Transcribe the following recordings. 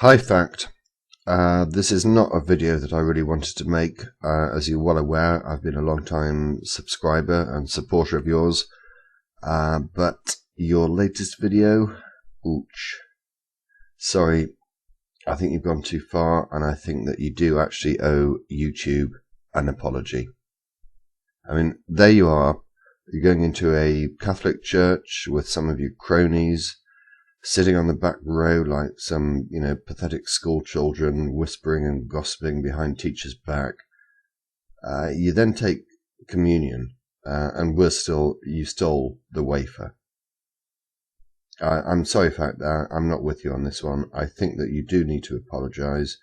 Hi Fact. This is not a video that I really wanted to make. As you're well aware, I've been a long time subscriber and supporter of yours. But your latest video, ouch. Sorry, I think you've gone too far, and I think that you do actually owe YouTube an apology. I mean, there you are. You're going into a Catholic church with some of your cronies, sitting on the back row like some, pathetic school children, whispering and gossiping behind teachers' back. You then take communion, and you stole the wafer. I'm sorry, Fact, I'm not with you on this one. I think that you do need to apologise,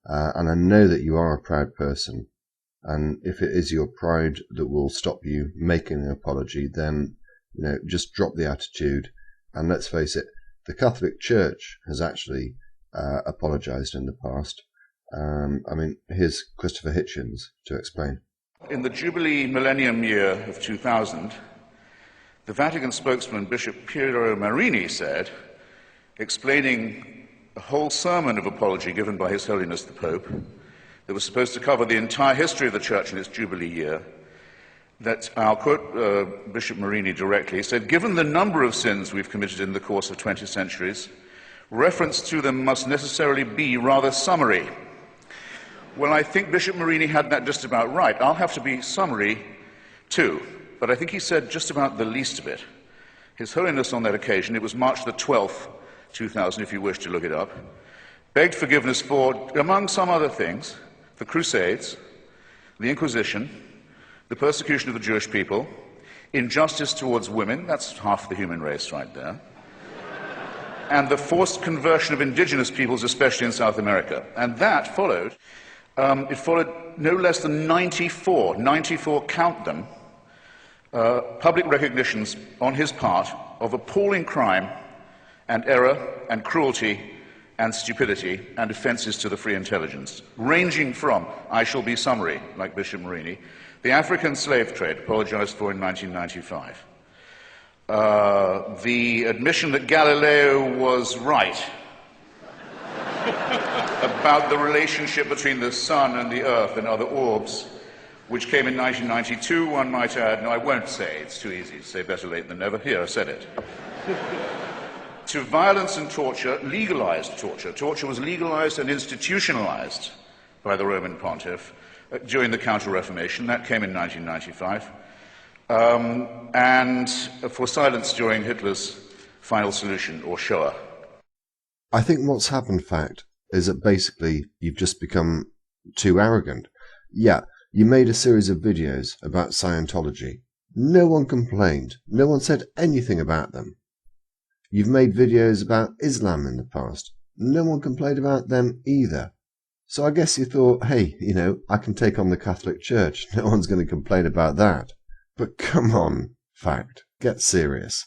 and I know that you are a proud person. And if it is your pride that will stop you making an apology, then just drop the attitude. And let's face it, the Catholic Church has actually apologised in the past. Here's Christopher Hitchens to explain. In the Jubilee Millennium Year of 2000, the Vatican spokesman, Bishop Piero Marini, said, explaining a whole sermon of apology given by His Holiness the Pope, that was supposed to cover the entire history of the Church in its Jubilee year, that, I'll quote Bishop Marini directly, said, "Given the number of sins we've committed in the course of 20 centuries, reference to them must necessarily be rather summary." Well, I think Bishop Marini had that just about right. I'll have to be summary too, but I think he said just about the least of it. His Holiness on that occasion, it was March the 12th, 2000, if you wish to look it up, begged forgiveness for, among some other things, the Crusades, the Inquisition, the persecution of the Jewish people, injustice towards women, that's half the human race right there, and the forced conversion of indigenous peoples, especially in South America. And that followed, it followed no less than 94, count them, public recognitions on his part of appalling crime and error and cruelty and stupidity and offences to the free intelligence, ranging from, I shall be summary, like Bishop Marini, the African slave trade, apologised for in 1995. The admission that Galileo was right about the relationship between the sun and the earth and other orbs, which came in 1992, one might add. No, I won't say, it's too easy to say better late than never. Here, I said it. To violence and torture, legalised torture. Torture was legalised and institutionalised by the Roman Pontiff during the Counter-Reformation. That came in 1995. And for silence during Hitler's final solution, or Shoah. I think what's happened, Fact, is that basically you've just become too arrogant. Yeah, you made a series of videos about Scientology. No one complained. No one said anything about them. You've made videos about Islam in the past. No one complained about them either. So I guess you thought, hey, I can take on the Catholic Church. No one's going to complain about that. But come on, Fact, get serious.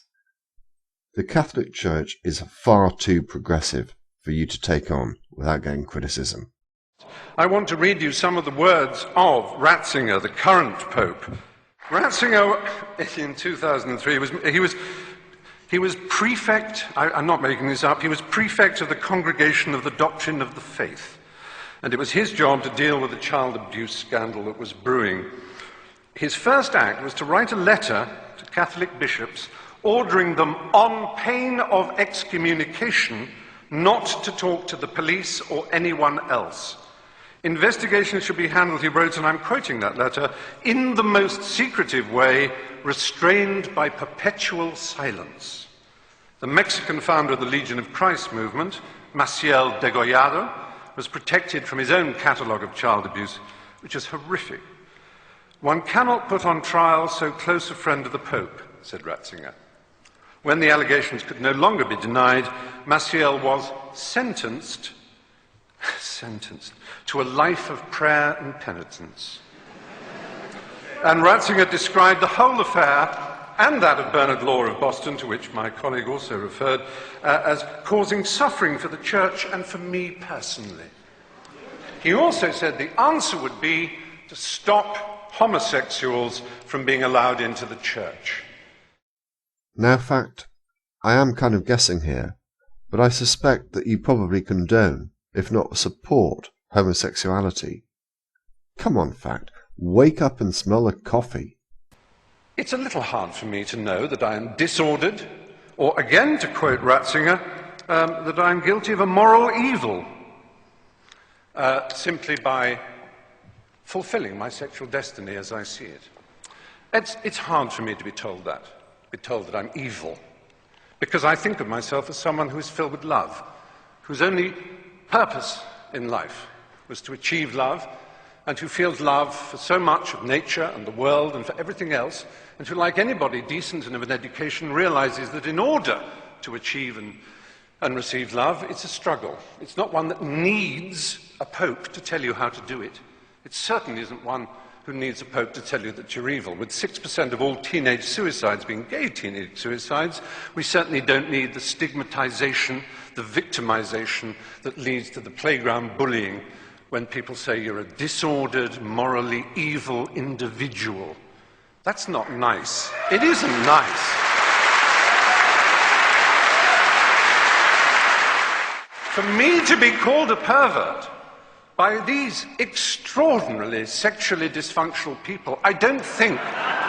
The Catholic Church is far too progressive for you to take on without getting criticism. I want to read you some of the words of Ratzinger, the current Pope. Ratzinger, in 2003, he was prefect, I'm not making this up, he was prefect of the Congregation of the Doctrine of the Faith. And it was his job to deal with the child abuse scandal that was brewing. His first act was to write a letter to Catholic bishops ordering them, on pain of excommunication, not to talk to the police or anyone else. Investigations should be handled, he wrote, and I'm quoting that letter, in the most secretive way, restrained by perpetual silence. The Mexican founder of the Legion of Christ movement, Maciel Degollado, was protected from his own catalogue of child abuse, which is horrific. One cannot put on trial so close a friend of the Pope, said Ratzinger. When the allegations could no longer be denied, Maciel was sentenced to a life of prayer and penitence. And Ratzinger described the whole affair, and that of Bernard Law of Boston, to which my colleague also referred, as causing suffering for the Church and for me personally. He also said the answer would be to stop homosexuals from being allowed into the Church. Now, Fact, I am kind of guessing here, but I suspect that you probably condone if not support, homosexuality? Come on, Fact. Wake up and smell the coffee. It's a little hard for me to know that I am disordered, or again, to quote Ratzinger, that I am guilty of a moral evil, simply by fulfilling my sexual destiny as I see it. It's hard for me to be told that I'm evil, because I think of myself as someone who is filled with love, whose only purpose in life was to achieve love, and who feels love for so much of nature and the world and for everything else, and who, like anybody decent and of an education, realizes that in order to achieve and receive love, it's a struggle. It's not one that needs a pope to tell you how to do it. It certainly isn't one who needs a pope to tell you that you're evil. With 6% of all teenage suicides being gay teenage suicides, we certainly don't need the stigmatization, the victimization that leads to the playground bullying when people say you're a disordered, morally evil individual. That's not nice. It isn't nice. For me to be called a pervert by these extraordinarily sexually dysfunctional people, I don't think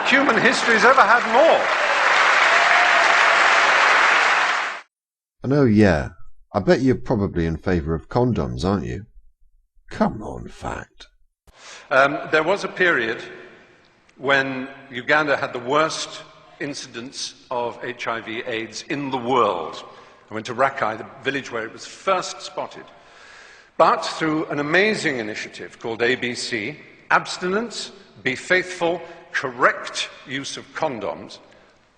human history's ever had more. And oh yeah, I bet you're probably in favour of condoms, aren't you? Come on, Fact. There was a period when Uganda had the worst incidence of HIV/AIDS in the world. I went to Rakai, the village where it was first spotted. But through an amazing initiative called ABC, abstinence, be faithful, correct use of condoms,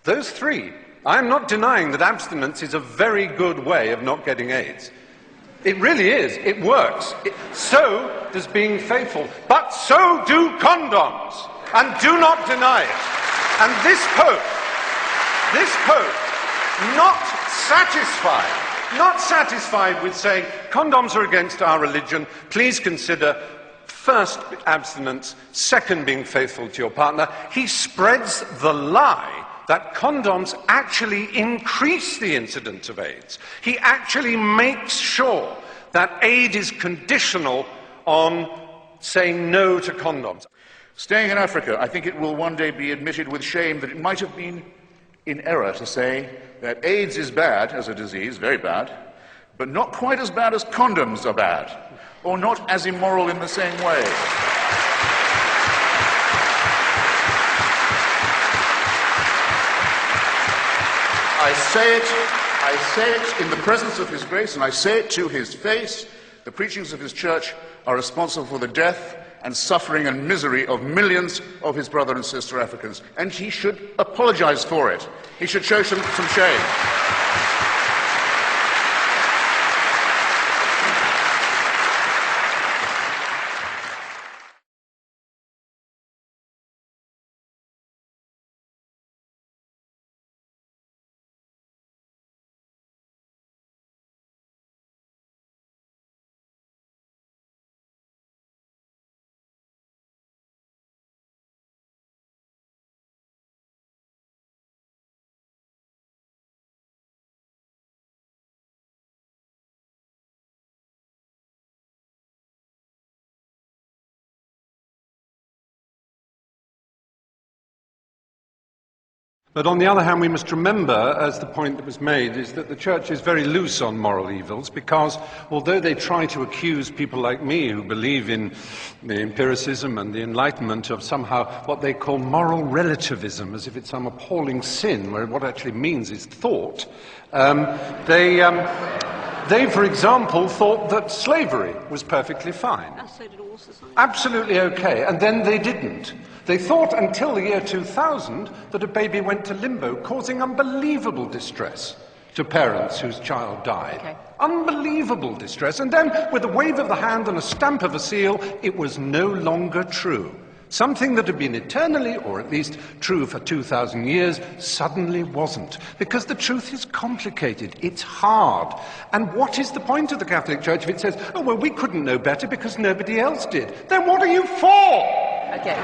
those three, I'm not denying that abstinence is a very good way of not getting AIDS. It really is. It works. So does being faithful. But so do condoms. And do not deny it. And this Pope, not satisfied with saying condoms are against our religion, please consider first abstinence, second being faithful to your partner, he spreads the lie that condoms actually increase the incidence of AIDS. He actually makes sure that aid is conditional on saying no to condoms. Staying in Africa, I think it will one day be admitted with shame that it might have been in error to say that AIDS is bad as a disease, very bad, but not quite as bad as condoms are bad, or not as immoral in the same way. I say it in the presence of His grace, and I say it to His face. The preachings of His church are responsible for the death and suffering and misery of millions of His brother and sister Africans, and He should apologize for it. He should show some shame. But on the other hand, we must remember, as the point that was made, is that the Church is very loose on moral evils because although they try to accuse people like me who believe in the empiricism and the Enlightenment of somehow what they call moral relativism, as if it's some appalling sin, where what it actually means is thought, they, for example, thought that slavery was perfectly fine. And so did all society. Absolutely okay, and then they didn't. They thought until the year 2000 that a baby went to limbo, causing unbelievable distress to parents whose child died. Okay. Unbelievable distress. And then, with a wave of the hand and a stamp of a seal, it was no longer true. Something that had been eternally, or at least true for 2,000 years, suddenly wasn't. Because the truth is complicated. It's hard. And what is the point of the Catholic Church if it says, oh, well, we couldn't know better because nobody else did? Then what are you for? Okay.